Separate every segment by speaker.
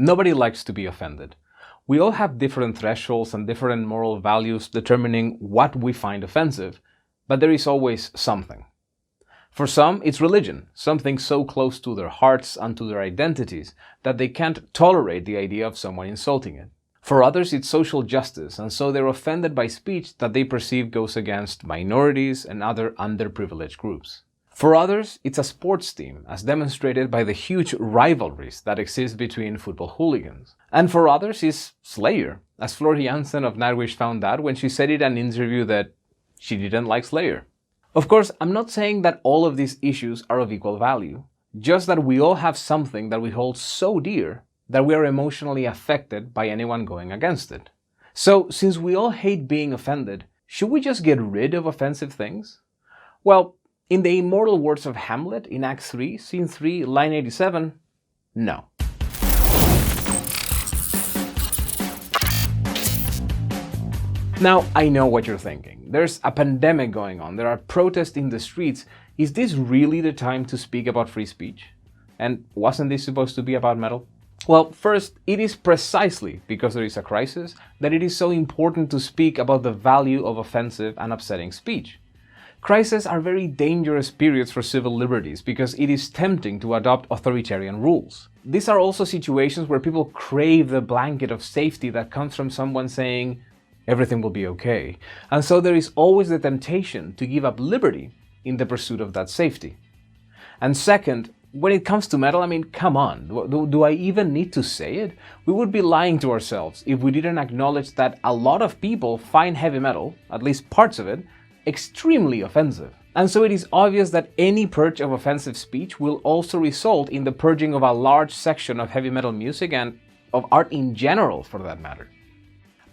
Speaker 1: Nobody likes to be offended. We all have different thresholds and different moral values determining what we find offensive, but there is always something. For some, it's religion, something so close to their hearts and to their identities that they can't tolerate the idea of someone insulting it. For others, it's social justice, and so they're offended by speech that they perceive goes against minorities and other underprivileged groups. For others, it's a sports team, as demonstrated by the huge rivalries that exist between football hooligans. And for others, it's Slayer, as Floor Jansen of Nightwish found out when she said in an interview that she didn't like Slayer. Of course, I'm not saying that all of these issues are of equal value, just that we all have something that we hold so dear that we are emotionally affected by anyone going against it. So, since we all hate being offended, should we just get rid of offensive things? Well, in the immortal words of Hamlet in Act 3, Scene 3, line 87, no. Now, I know what you're thinking. There's a pandemic going on, there are protests in the streets. Is this really the time to speak about free speech? And wasn't this supposed to be about metal? Well, first, it is precisely because there is a crisis that it is so important to speak about the value of offensive and upsetting speech. Crises are very dangerous periods for civil liberties because it is tempting to adopt authoritarian rules. These are also situations where people crave the blanket of safety that comes from someone saying, everything will be okay. And so there is always the temptation to give up liberty in the pursuit of that safety. And second, when it comes to metal, come on, do I even need to say it? We would be lying to ourselves if we didn't acknowledge that a lot of people find heavy metal, at least parts of it, extremely offensive. And so it is obvious that any purge of offensive speech will also result in the purging of a large section of heavy metal music and of art in general, for that matter.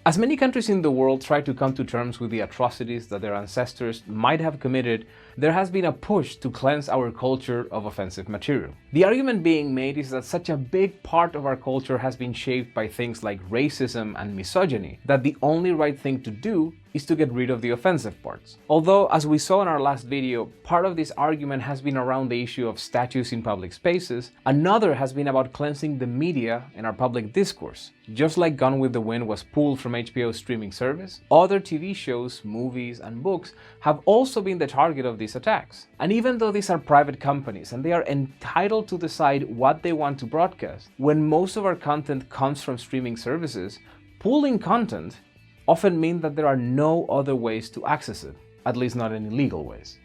Speaker 1: As many countries in the world try to come to terms with the atrocities that their ancestors might have committed, there has been a push to cleanse our culture of offensive material. The argument being made is that such a big part of our culture has been shaped by things like racism and misogyny, that the only right thing to do is to get rid of the offensive parts. Although, as we saw in our last video, part of this argument has been around the issue of statues in public spaces, another has been about cleansing the media and our public discourse. Just like Gone with the Wind was pulled from HBO's streaming service, other TV shows, movies, and books have also been the target of these attacks. And even though these are private companies and they are entitled to decide what they want to broadcast, when most of our content comes from streaming services, pulling content often mean that there are no other ways to access it, at least not any legal ways.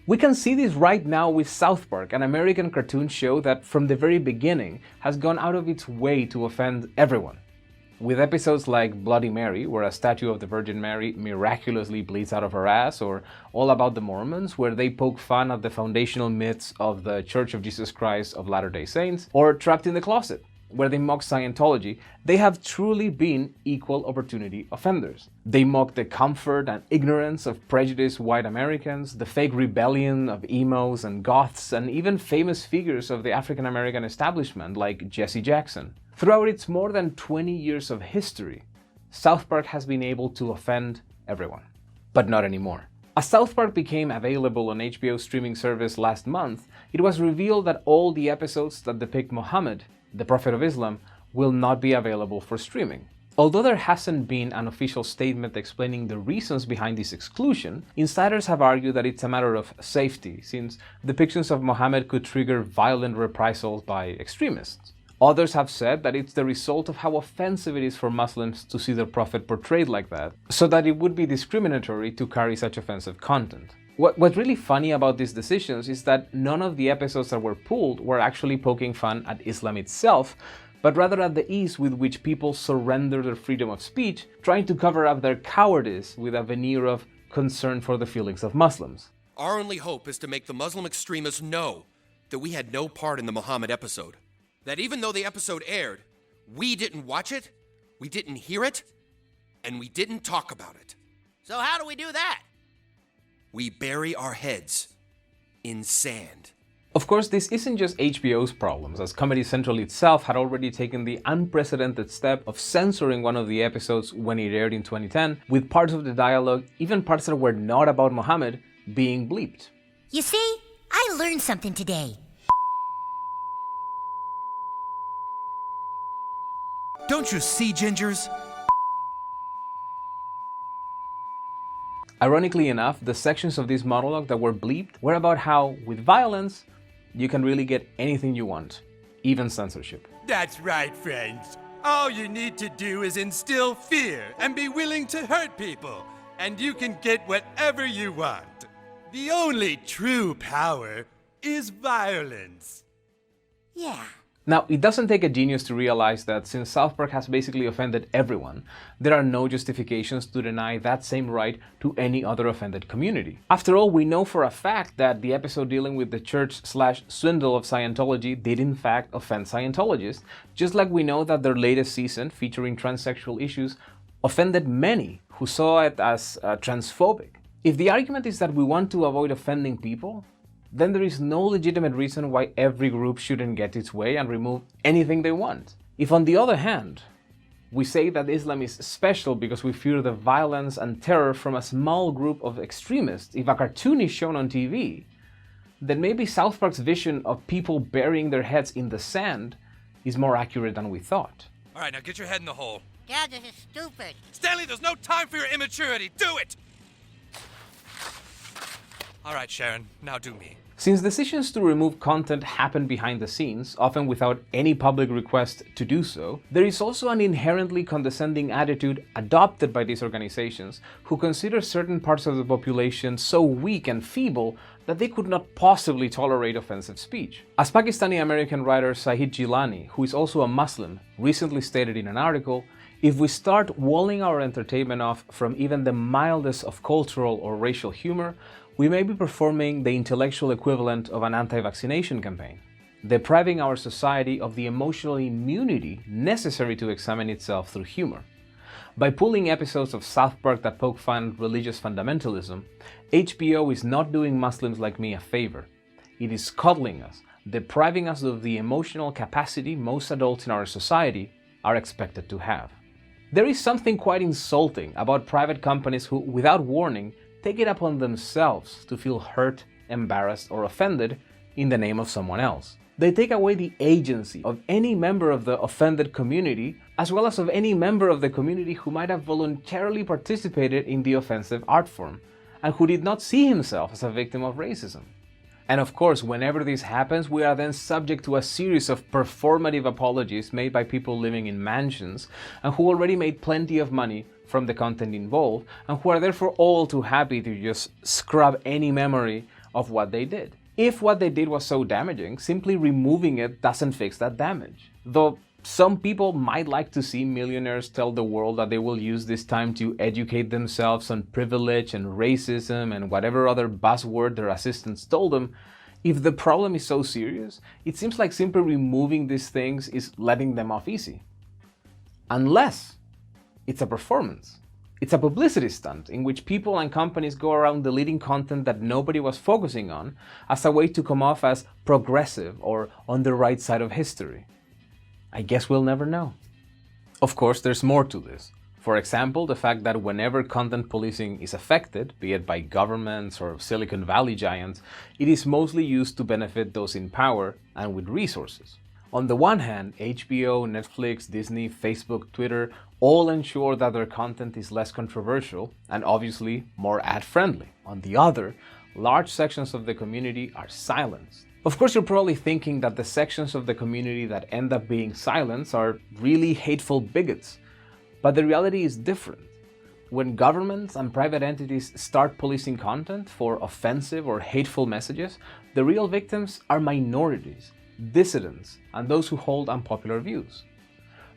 Speaker 1: We can see this right now with South Park, an American cartoon show that from the very beginning has gone out of its way to offend everyone. With episodes like Bloody Mary, where a statue of the Virgin Mary miraculously bleeds out of her ass, or All About the Mormons, where they poke fun at the foundational myths of the Church of Jesus Christ of Latter-day Saints, or Trapped in the Closet, where they mock Scientology, they have truly been equal opportunity offenders. They mock the comfort and ignorance of prejudiced white Americans, the fake rebellion of emos and goths, and even famous figures of the African American establishment like Jesse Jackson. Throughout its more than 20 years of history, South Park has been able to offend everyone. But not anymore. As South Park became available on HBO's streaming service last month, it was revealed that all the episodes that depict Muhammad, the Prophet of Islam, will not be available for streaming. Although there hasn't been an official statement explaining the reasons behind this exclusion, insiders have argued that it's a matter of safety, since depictions of Muhammad could trigger violent reprisals by extremists. Others have said that it's the result of how offensive it is for Muslims to see their Prophet portrayed like that, so that it would be discriminatory to carry such offensive content. What's really funny about these decisions is that none of the episodes that were pulled were actually poking fun at Islam itself, but rather at the ease with which people surrender their freedom of speech, trying to cover up their cowardice with a veneer of concern for the feelings of Muslims.
Speaker 2: Our only hope is to make the Muslim extremists know that we had no part in the Muhammad episode. That even though the episode aired, we didn't watch it, we didn't hear it, and we didn't talk about it.
Speaker 3: So how do we do that?
Speaker 2: We bury our heads in sand.
Speaker 1: Of course, this isn't just HBO's problems, as Comedy Central itself had already taken the unprecedented step of censoring one of the episodes when it aired in 2010, with parts of the dialogue, even parts that were not about Muhammad, being bleeped.
Speaker 3: You see, I learned something today.
Speaker 2: Don't you see, Gingers?
Speaker 1: Ironically enough, the sections of this monologue that were bleeped were about how, with violence, you can really get anything you want, even censorship.
Speaker 4: That's right, friends. All you need to do is instill fear and be willing to hurt people, and you can get whatever you want. The only true power is violence.
Speaker 3: Yeah.
Speaker 1: Now, it doesn't take a genius to realize that since South Park has basically offended everyone, there are no justifications to deny that same right to any other offended community. After all, we know for a fact that the episode dealing with the church/swindle of Scientology did in fact offend Scientologists, just like we know that their latest season, featuring transsexual issues, offended many who saw it as transphobic. If the argument is that we want to avoid offending people, then there is no legitimate reason why every group shouldn't get its way and remove anything they want. If, on the other hand, we say that Islam is special because we fear the violence and terror from a small group of extremists, if a cartoon is shown on TV, then maybe South Park's vision of people burying their heads in the sand is more accurate than we thought.
Speaker 4: All right, now get your head in the hole.
Speaker 3: Dad, this is stupid.
Speaker 4: Stanley, there's no time for your immaturity. Do it! All right, Sharon, now do me.
Speaker 1: Since decisions to remove content happen behind the scenes, often without any public request to do so, there is also an inherently condescending attitude adopted by these organizations who consider certain parts of the population so weak and feeble that they could not possibly tolerate offensive speech. As Pakistani-American writer Sahid Jilani, who is also a Muslim, recently stated in an article, if we start walling our entertainment off from even the mildest of cultural or racial humor, we may be performing the intellectual equivalent of an anti-vaccination campaign, depriving our society of the emotional immunity necessary to examine itself through humor. By pulling episodes of South Park that poke fun at religious fundamentalism, HBO is not doing Muslims like me a favor. It is coddling us, depriving us of the emotional capacity most adults in our society are expected to have. There is something quite insulting about private companies who, without warning, take it upon themselves to feel hurt, embarrassed, or offended in the name of someone else. They take away the agency of any member of the offended community, as well as of any member of the community who might have voluntarily participated in the offensive art form, and who did not see himself as a victim of racism. And of course, whenever this happens, we are then subject to a series of performative apologies made by people living in mansions and who already made plenty of money from the content involved and who are therefore all too happy to just scrub any memory of what they did. If what they did was so damaging, simply removing it doesn't fix that damage. Though some people might like to see millionaires tell the world that they will use this time to educate themselves on privilege and racism and whatever other buzzword their assistants told them, if the problem is so serious, it seems like simply removing these things is letting them off easy. Unless it's a performance. It's a publicity stunt in which people and companies go around deleting content that nobody was focusing on as a way to come off as progressive or on the right side of history. I guess we'll never know. Of course, there's more to this. For example, the fact that whenever content policing is affected, be it by governments or Silicon Valley giants, it is mostly used to benefit those in power and with resources. On the one hand, HBO, Netflix, Disney, Facebook, Twitter all ensure that their content is less controversial and obviously more ad-friendly. On the other, large sections of the community are silenced. Of course, you're probably thinking that the sections of the community that end up being silenced are really hateful bigots. But the reality is different. When governments and private entities start policing content for offensive or hateful messages, the real victims are minorities, dissidents, and those who hold unpopular views.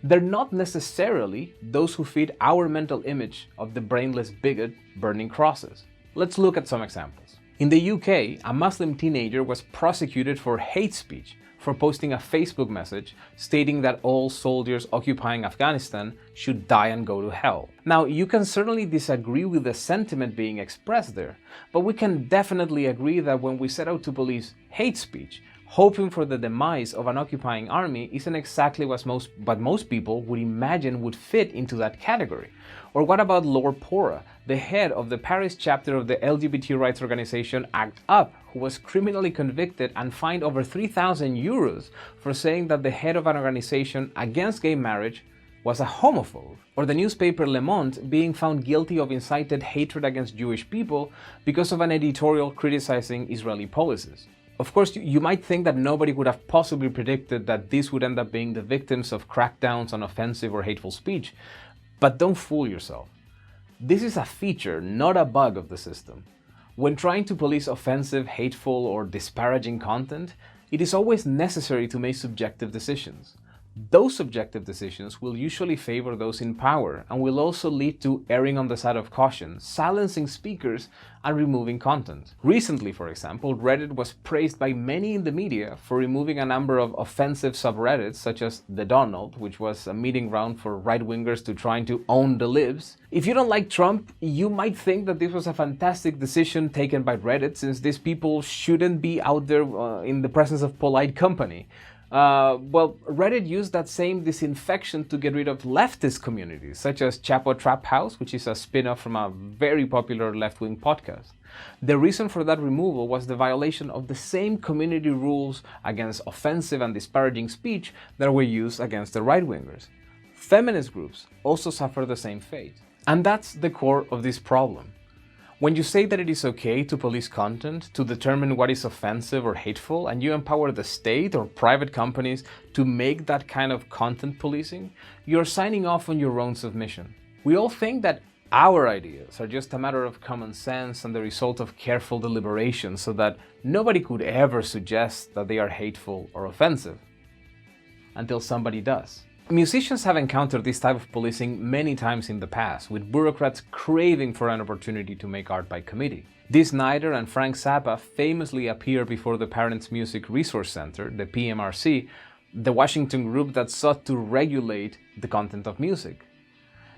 Speaker 1: They're not necessarily those who feed our mental image of the brainless bigot burning crosses. Let's look at some examples. In the UK, a Muslim teenager was prosecuted for hate speech for posting a Facebook message stating that all soldiers occupying Afghanistan should die and go to hell. Now, you can certainly disagree with the sentiment being expressed there, but we can definitely agree that when we set out to police hate speech, hoping for the demise of an occupying army isn't exactly what most people would imagine would fit into that category. Or what about Lord Pora, the head of the Paris chapter of the LGBT rights organization ACT UP, who was criminally convicted and fined over 3,000 euros for saying that the head of an organization against gay marriage was a homophobe, or the newspaper Le Monde being found guilty of incited hatred against Jewish people because of an editorial criticizing Israeli policies. Of course, you might think that nobody would have possibly predicted that this would end up being the victims of crackdowns on offensive or hateful speech, but don't fool yourself. This is a feature, not a bug of the system. When trying to police offensive, hateful, or disparaging content, it is always necessary to make subjective decisions. Those subjective decisions will usually favor those in power and will also lead to erring on the side of caution, silencing speakers, and removing content. Recently, for example, Reddit was praised by many in the media for removing a number of offensive subreddits, such as The Donald, which was a meeting ground for right-wingers to trying to own the libs. If you don't like Trump, you might think that this was a fantastic decision taken by Reddit, since these people shouldn't be out there in the presence of polite company. Well, Reddit used that same disinfection to get rid of leftist communities, such as Chapo Trap House, which is a spin-off from a very popular left-wing podcast. The reason for that removal was the violation of the same community rules against offensive and disparaging speech that were used against the right-wingers. Feminist groups also suffer the same fate. And that's the core of this problem. When you say that it is okay to police content, to determine what is offensive or hateful, and you empower the state or private companies to make that kind of content policing, you're signing off on your own submission. We all think that our ideas are just a matter of common sense and the result of careful deliberation, so that nobody could ever suggest that they are hateful or offensive. Until somebody does. Musicians have encountered this type of policing many times in the past, with bureaucrats craving for an opportunity to make art by committee. Dee Snider and Frank Zappa famously appeared before the Parents Music Resource Center, the PMRC, the Washington group that sought to regulate the content of music.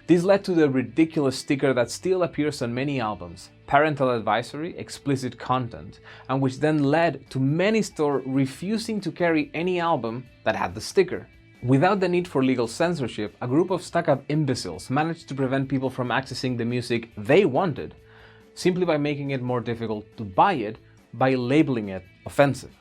Speaker 1: This led to the ridiculous sticker that still appears on many albums, Parental Advisory, Explicit Content, and which then led to many stores refusing to carry any album that had the sticker. Without the need for legal censorship, a group of stuck-up imbeciles managed to prevent people from accessing the music they wanted, simply by making it more difficult to buy it by labeling it offensive.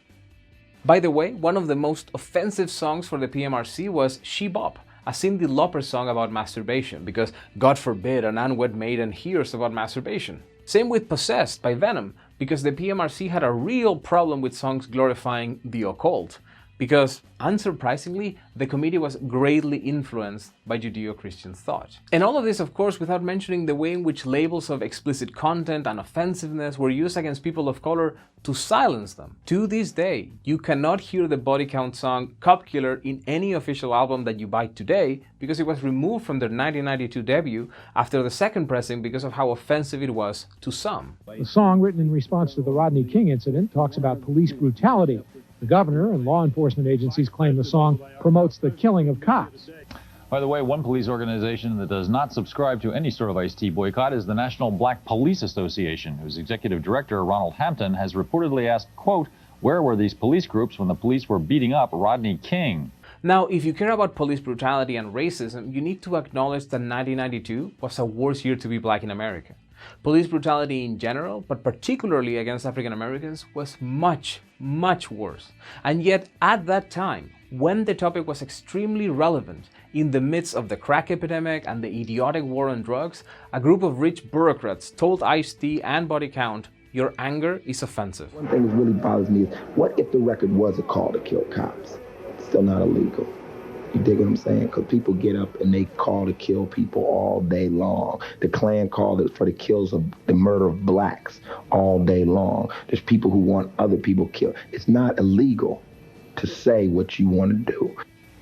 Speaker 1: By the way, one of the most offensive songs for the PMRC was She Bop, a Cyndi Lauper song about masturbation, because God forbid an unwed maiden hears about masturbation. Same with Possessed by Venom, because the PMRC had a real problem with songs glorifying the occult. Because, unsurprisingly, the committee was greatly influenced by Judeo-Christian thought. And all of this, of course, without mentioning the way in which labels of explicit content and offensiveness were used against people of color to silence them. To this day, you cannot hear the Body Count song Cop Killer in any official album that you buy today, because it was removed from their 1992 debut after the second pressing because of how offensive it was to some.
Speaker 5: The song, written in response to the Rodney King incident, talks about police brutality. The governor and law enforcement agencies claim the song promotes the killing of cops.
Speaker 6: By the way, one police organization that does not subscribe to any sort of iced-tea boycott is the National Black Police Association, whose executive director, Ronald Hampton, has reportedly asked, quote, "Where were these police groups when the police were beating up Rodney King?"
Speaker 1: Now, if you care about police brutality and racism, you need to acknowledge that 1992 was a worse year to be black in America. Police brutality in general, but particularly against African Americans, was much, much worse. And yet, at that time, when the topic was extremely relevant, in the midst of the crack epidemic and the idiotic war on drugs, a group of rich bureaucrats told Ice-T and Body Count, "Your anger is offensive."
Speaker 7: One thing that really bothers me is, what if the record was a call to kill cops? It's still not illegal. You dig what I'm saying? Because people get up and they call to kill people all day long. The Klan called for the kills of the murder of blacks all day long. There's people who want other people killed. It's not illegal to say what you want to do.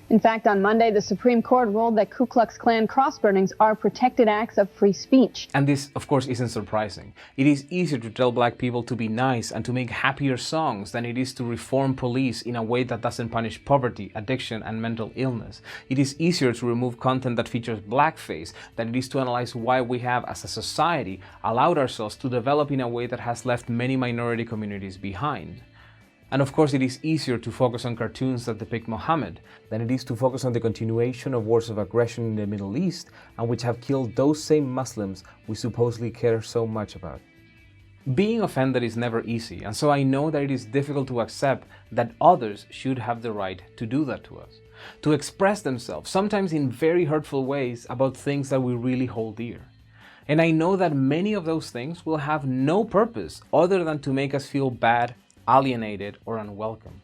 Speaker 8: In fact, on Monday, the Supreme Court ruled that Ku Klux Klan cross burnings are protected acts of free speech.
Speaker 1: And this, of course, isn't surprising. It is easier to tell black people to be nice and to make happier songs than it is to reform police in a way that doesn't punish poverty, addiction, and mental illness. It is easier to remove content that features blackface than it is to analyze why we have, as a society, allowed ourselves to develop in a way that has left many minority communities behind. And of course, it is easier to focus on cartoons that depict Muhammad than it is to focus on the continuation of wars of aggression in the Middle East, and which have killed those same Muslims we supposedly care so much about. Being offended is never easy, and so I know that it is difficult to accept that others should have the right to do that to us. to express themselves, sometimes in very hurtful ways, about things that we really hold dear. And I know that many of those things will have no purpose other than to make us feel bad, alienated, or unwelcome.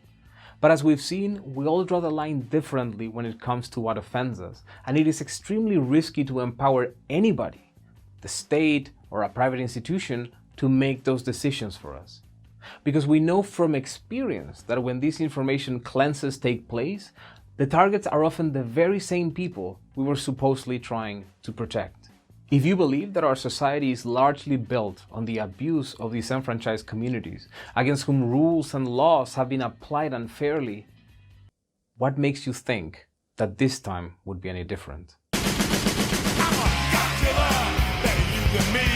Speaker 1: But as we've seen, we all draw the line differently when it comes to what offends us, and it is extremely risky to empower anybody, the state or a private institution, to make those decisions for us. Because we know from experience that when these information cleanses take place, the targets are often the very same people we were supposedly trying to protect. If you believe that our society is largely built on the abuse of disenfranchised communities, against whom rules and laws have been applied unfairly, what makes you think that this time would be any different?
Speaker 9: I'm a Godzilla, better you than me.